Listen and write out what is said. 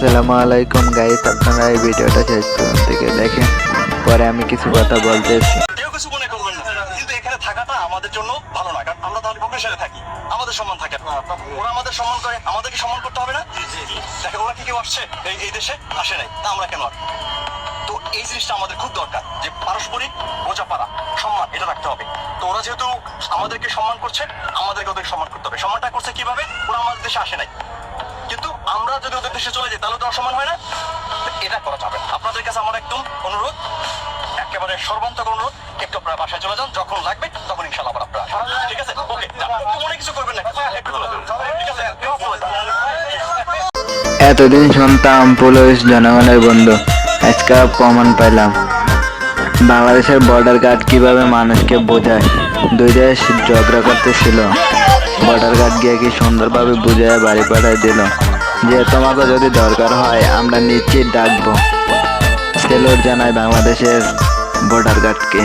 আসসালামু আলাইকুম গাইস, আপনারা এই ভিডিওটা শেষ পর্যন্ত থেকে দেখেন, পরে আমি কিছু কথা বলতেছি। কেউ কিছু মনে করবেন না, কিন্তু এখানে থাকাটা আমাদের জন্য ভালো না, কারণ আমরা তাহলে প্রফেশনে থাকি, আমাদের সম্মান থাকে। ওরা আমাদের সম্মান করে, আমাদেরকে সম্মান করতে হবে না? দেখেন, ওরা কি কেউ আসছে এই দেশে? আসে নাই, তা আমরা কেন আসবো? তো এই জিনিসটা আমাদের খুব দরকার, যে পারস্পরিক বোঝাপড়া, সম্মান, এটা রাখতে হবে। তো ওরা যেহেতু আমাদেরকে সম্মান করছে, আমাদেরকে ওদের সম্মান করতে হবে। সম্মানটা করছে কিভাবে? ওরা আমাদের দেশে আসে নাই, কিন্তু আমরা যদি ওদের দেশে চলে যাই তাহলে তো অসম্মান হয় না? এটা করা যাবে। আপনাদের কাছে আমার একদম অনুরোধ, একেবারে সর্বান্তক অনুরোধ, একটু আপনারা বাসায় চলে যান, যখন লাগবে তখন ইনশাআল্লাহ আবার আপনারা আসবেন। ঠিক আছে? ওকে, মনে কিছু করবেন না, একটু চলে যান। ঠিক আছে? এতদিন শুনতাম পুলিশ জনগণের বন্ধু, আজকে প্রমাণ পাইলাম বাংলাদেশের বর্ডার গার্ড কিভাবে মানুষকে বোঝায়। দুই দেশ ঝগড়া করতেছিল, বর্ডার গার্ড গিয়ে কি সুন্দরভাবে বুঝায় বাড়ি পাঠায় দিল, যে তোমাকে যদি দরকার হয় আমরা নিশ্চিত ডাকবো। সেলুট জানাই বাংলাদেশের বর্ডার গার্ডকে।